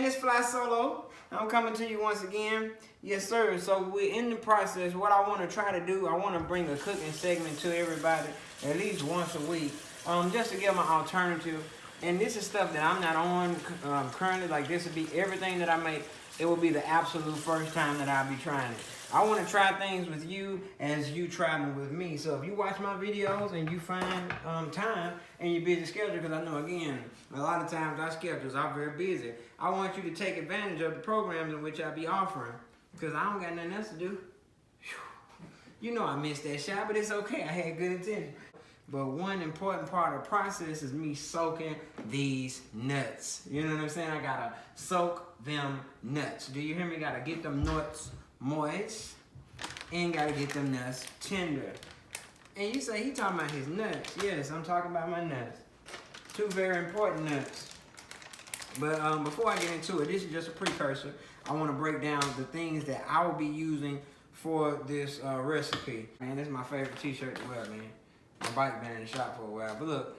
man, it's Flisolo. I'm coming to you once again. Yes, sir. So we're in the process. What I want to try to do, I want to bring a cooking segment to everybody at least once a week, just to give them an alternative. And this is stuff that I'm not on currently. Like, this would be everything that I make. It will be the absolute first time that I'll be trying it. I want to try things with you as you try them with me. So if you watch my videos and you find time and your busy schedule, because I know, again, a lot of times our schedules are very busy. I want you to take advantage of the programs in which I be offering, because I don't got nothing else to do. You know I missed that shot, but it's okay. I had good intention. But one important part of the process is me soaking these nuts. You know what I'm saying? I gotta soak them nuts. Do you hear me? Gotta get them nuts moist and gotta get them nuts tender. And you say, he talking about his nuts. Yes, I'm talking about my nuts. Two very important nuts. But before I get into it, this is just a precursor. I want to break down the things that I will be using for this recipe. Man, this is my favorite t-shirt to wear, man. My bike been in the shop for a while, but look.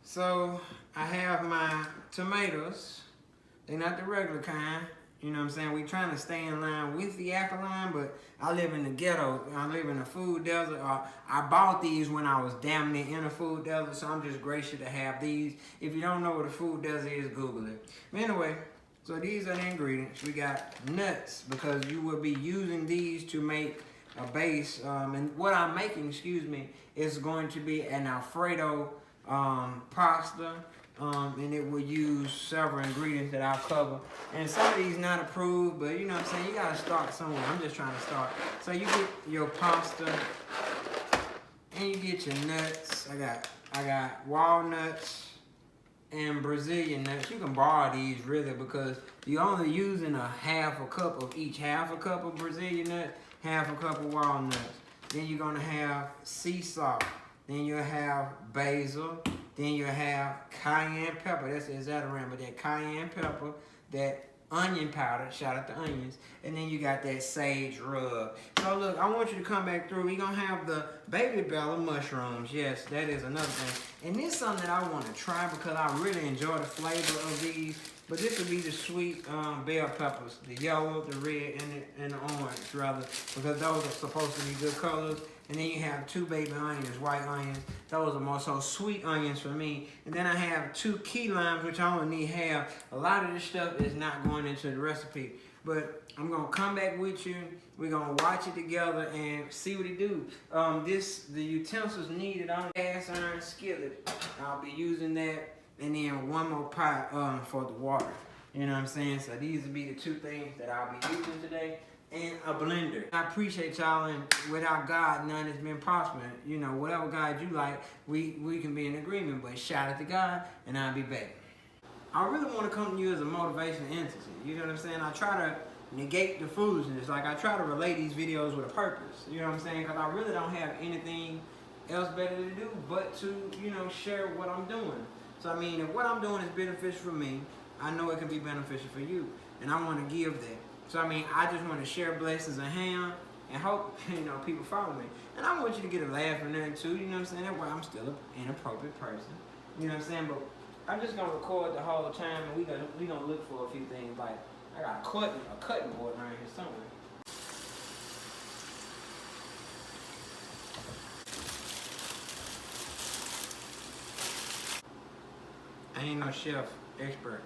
So I have my tomatoes. They're not the regular kind. You know what I'm saying? We trying to stay in line with the alkaline, but I live in the ghetto. I live in a food desert. I bought these when I was damn near in a food desert, so I'm just gracious to have these. If you don't know what a food desert is, Google it. But anyway, so these are the ingredients. We got nuts, because you will be using these to make a base. And what I'm making, excuse me, is going to be an Alfredo pasta. And it will use several ingredients that I'll cover. And some of these not approved, but you know what I'm saying, you gotta start somewhere. I'm just trying to start. So you get your pasta and you get your nuts. I got walnuts and Brazilian nuts. You can borrow these really, because you're only using a half a cup of each. Half a cup of Brazilian nuts, half a cup of walnuts. Then you're gonna have sea salt. Then you'll have basil. Then you'll have cayenne pepper. That's Zatarain, but that cayenne pepper, that onion powder, shout out to onions, and then you got that sage rub. So look, I want you to come back through. We're going to have the baby bella mushrooms. Yes, that is another thing. And this is something that I want to try, because I really enjoy the flavor of these. But this would be the sweet bell peppers, the yellow, the red, and the orange, rather, because those are supposed to be good colors. And then you have two baby onions, white onions. Those are more so sweet onions for me. And then I have 2 key limes, which I only need half. A lot of this stuff is not going into the recipe. But I'm going to come back with you. We're going to watch it together and see what it do. The utensils needed on the cast iron skillet. I'll be using that. And then one more pot for the water. You know what I'm saying? So these will be the 2 things that I'll be using today. And a blender. I appreciate y'all, and without God, none has been possible. You know, whatever God you like, we can be in agreement. But shout out to God, and I'll be back. I really want to come to you as a motivation entity. You know what I'm saying? I try to negate the foolishness. Like, I try to relay these videos with a purpose. You know what I'm saying? Because I really don't have anything else better to do but to, you know, share what I'm doing. So, I mean, if what I'm doing is beneficial for me, I know it can be beneficial for you. And I want to give that. So, I mean, I just want to share blessings and ham and hope, you know, people follow me. And I want you to get a laugh from that too, you know what I'm saying? That's why I'm still an inappropriate person. You know what I'm saying? But I'm just going to record the whole time, and we gonna look for a few things. Like, I got a cutting board around here somewhere. I ain't no chef expert.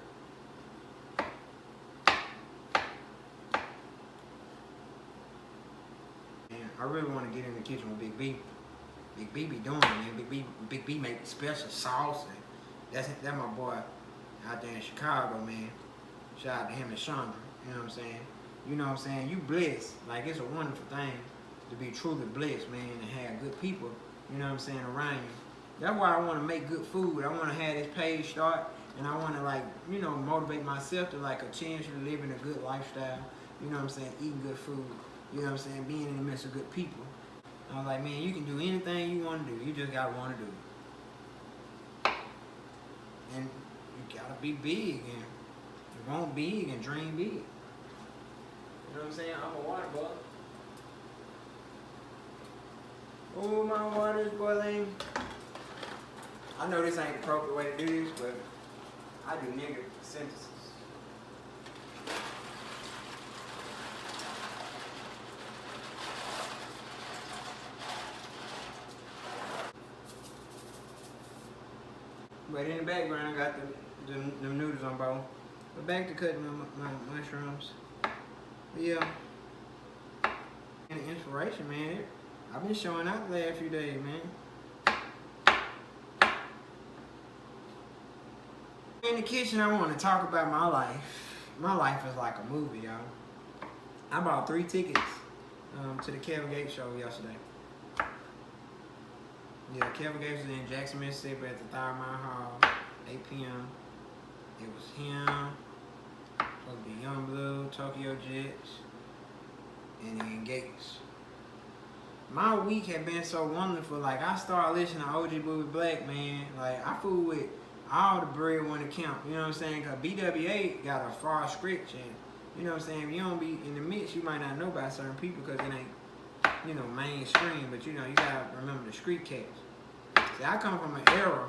I really want to get in the kitchen with Big B. Big B be doing it, man. Big B make special sauce, and that's my boy out there in Chicago, man. Shout out to him and Chandra. You know what I'm saying? You know what I'm saying? You blessed. Like, it's a wonderful thing to be truly blessed, man, and have good people, you know what I'm saying, around you. That's why I want to make good food. I want to have this page start, and I want to, like, you know, motivate myself to, like, continuously living a good lifestyle. You know what I'm saying? Eating good food. You know what I'm saying? Being in the midst of good people. I was like, man, you can do anything you want to do. You just got to want to do it. And you got to be big, and you want big and dream big. You know what I'm saying? I'm a water boy. Oh, my water's boiling. I know this ain't the appropriate way to do this, but I do nigga sentences. But in the background, I got the noodles on both. But back to cutting my mushrooms. But yeah. And inspiration, man. I've been showing out the last few days, man. In the kitchen, I want to talk about my life. My life is like a movie, y'all. I bought 3 tickets to the Kevin Gates show yesterday. Yeah, Kevin Gates was in Jackson, Mississippi at the Third Mile Hall, 8 p.m. It was him, supposed to be Young Blue, Tokyo Jets, and then Gates. My week had been so wonderful. Like, I started listening to OG Booby Black, man. Like, I fool with all the bread when it count. You know what I'm saying? Because BWA got a far script, and you know what I'm saying? If you don't be in the mix, you might not know about certain people because it ain't, you know, mainstream. But, you know, you got to remember the street cats. See, I come from an era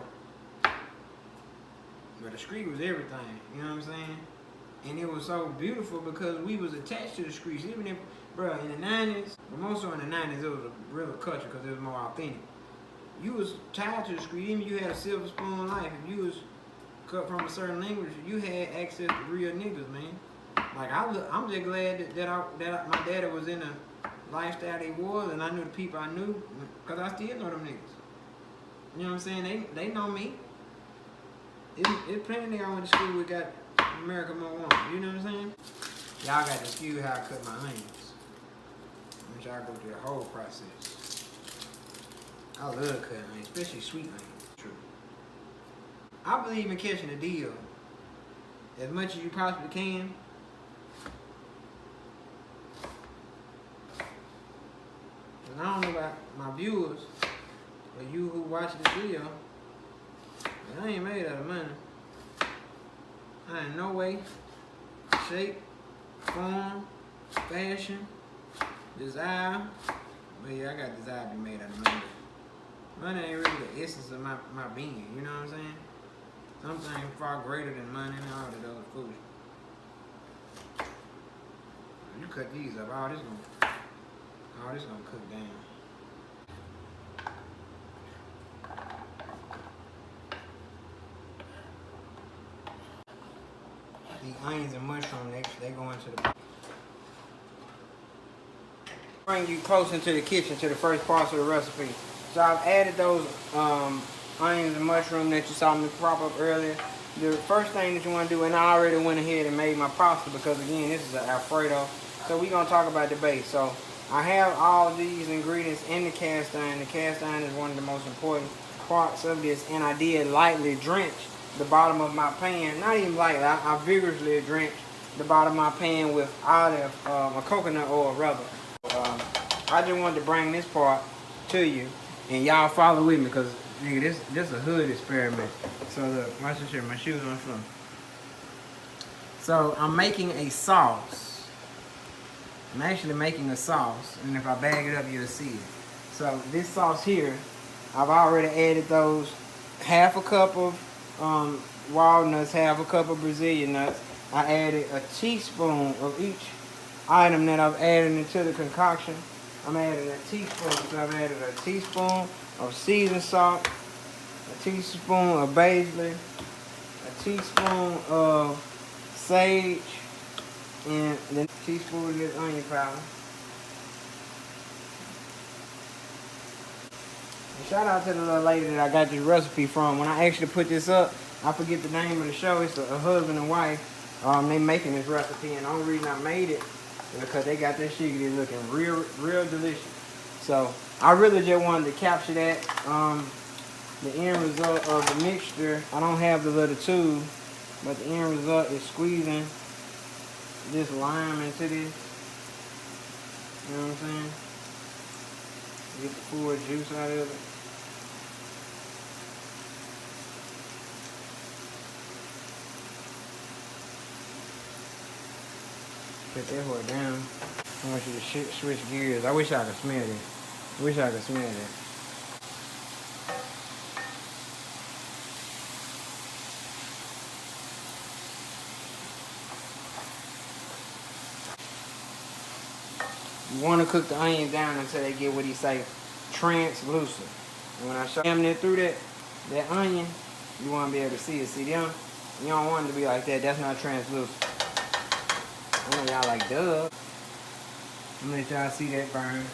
where the street was everything. You know what I'm saying? And it was so beautiful because we was attached to the streets. Even if, bro, in the 90s, but more so in the 90s, it was a real culture because it was more authentic. You was tied to the street. Even if you had a silver spoon life, if you was cut from a certain language, you had access to real niggas, man. Like, I'm just glad that my daddy was in the lifestyle they was, and I knew the people I knew, because I still know them niggas. You know what I'm saying? They know me. It's plenty I went to school with got America More Woman. You know what I'm saying? Y'all got to skew how I cut my onions. Let y'all go through the whole process. I love cutting onions, especially sweet onions. True. I believe in catching a deal as much as you possibly can. And I don't know about my viewers, or you who watch this video, but I ain't made out of money. I ain't no way, shape, form, fashion, desire. But yeah, I got desire to be made out of money. Money ain't really the essence of my being, you know what I'm saying? Something far greater than money and all that other food. You cut these up, all this gonna cook down. The onions and mushroom, they go into the... Bring you close into the kitchen to the first part of the recipe. So I've added those onions and mushroom that you saw me prop up earlier. The first thing that you want to do, and I already went ahead and made my pasta because again, this is an Alfredo. So we're gonna talk about the base. So I have all these ingredients in the cast iron. The cast iron is one of the most important parts of this, and I did lightly drench the bottom of my pan. Not even lightly, I vigorously drenched the bottom of my pan with olive, coconut oil rather. I just wanted to bring this part to you, and y'all follow with me because nigga, this a hood experiment. So look, watch this here, my shoes on the floor. So I'm making a sauce. I'm actually making a sauce, and if I bag it up, you'll see it. So this sauce here, I've already added those half a cup of walnuts, half a cup of Brazilian nuts. I added a teaspoon of each item that I've added into the concoction. I'm adding a teaspoon, so I've added a teaspoon of seasoned salt, a teaspoon of basil, a teaspoon of sage, and then a teaspoon of this onion powder. And shout out to the little lady that I got this recipe from. When I actually put this up, I forget the name of the show. It's a husband and wife. They making this recipe, and the only reason I made it is because they got this shiggity looking real delicious. So I really just wanted to capture that. The end result of the mixture, I don't have the little tube, but the end result is squeezing this lime into this. You know what I'm saying? Get the full juice out of it. Put that whole down. I want you to switch gears. I wish I could smell it. I wish I could smell it. You want to cook the onion down until they get what he say, translucent. And when I show them that through that onion, You want to be able to see it. See them? You don't want it to be like that. That's not translucent. I know y'all like duh. I'm gonna let y'all see that burn.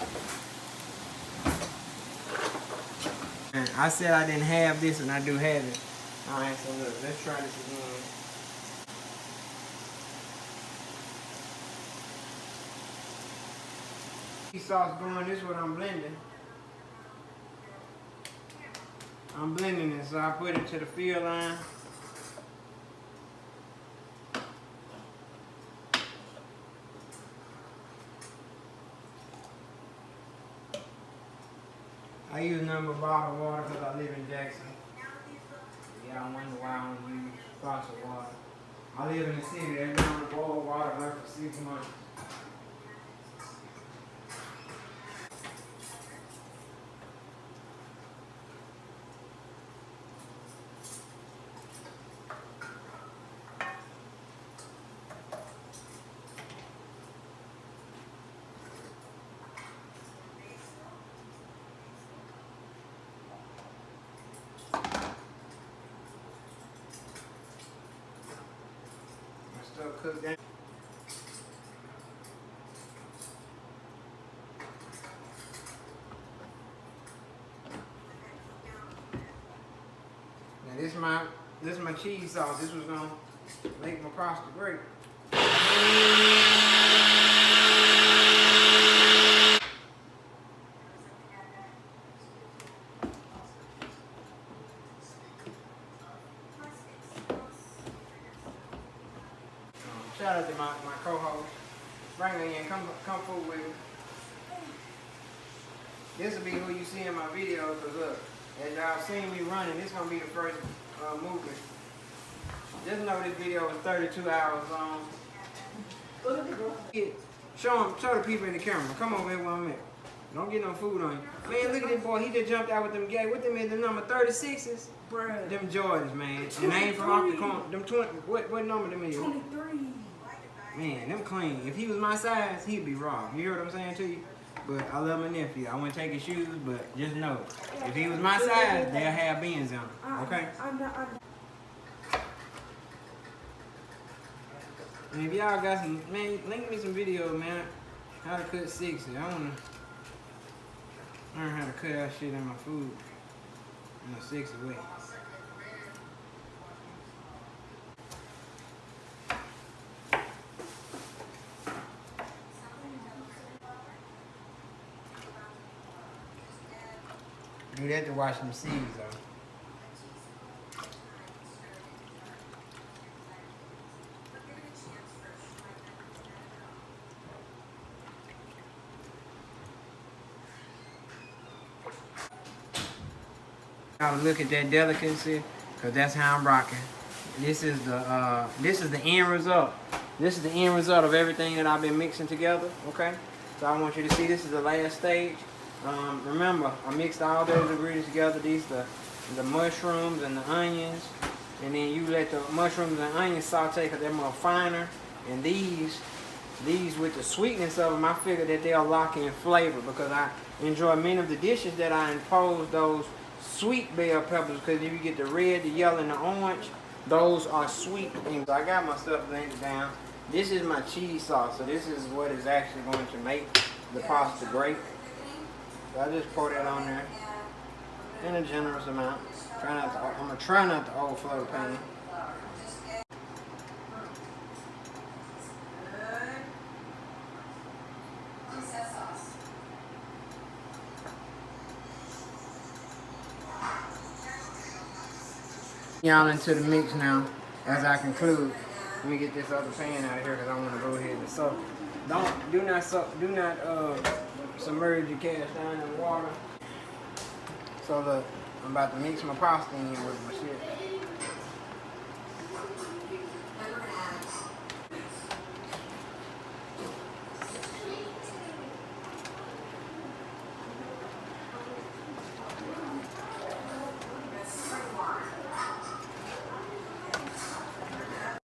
And I said I didn't have this, and I do have it. Alright, so look, let's try this again. Sauce going, this is what I'm blending. I'm blending it, so I put it to the field line. I use nothing but bottled water because I live in Jackson. Yeah, I wonder why I don't use faucet water. I live in the city, they've been on the boiled water like for 6 months. Cook that. Now this is my cheese sauce. This was gonna make my pasta great. Shout out to my co-host. Bring her in, come food with me. This will be who you see in my video, because look, as y'all seen me running, this is going to be the first movement. Just know this video is 32 hours long. Show the people in the camera. Come over here where I'm at. Don't get no food on you. Man, look at this boy. He just jumped out with them gay. What them is the number 36s? Bruh. Them Jordans, man. And they ain't from off the corner. Them 20. What number them is? 23. Man, them clean. If he was my size, he'd be raw. You hear what I'm saying to you? But I love my nephew. I wouldn't take his shoes, but just know, if he was my size, they'll have beans on them. Okay? And if y'all got some, man, link me some videos, man. How to cut 60. I wanna learn how to cut that shit in my food in a 60 way. Do that to wash them seeds though. Y'all look at that delicacy, cause that's how I'm rocking. This is the end result. This is the end result of everything that I've been mixing together. Okay, so I want you to see this is the last stage. Remember, I mixed all those ingredients together. These the mushrooms and the onions, and then you let the mushrooms and onions saute because they're more finer. And these with the sweetness of them, I figure that they'll lock in flavor because I enjoy many of the dishes that I impose those sweet bell peppers, because if you get the red, the yellow, and the orange, those are sweet things. So I got my stuff blended down. This is my cheese sauce, so this is what is actually going to make the pasta great. So I just pour that on there in a generous amount. I'm gonna try not to overflow the pan. Y'all into the mix now. As I conclude, let me get this other pan out of here because I want to go ahead and soak. Do not submerge your cast iron in water. So look, I'm about to mix my pasta in with my shit.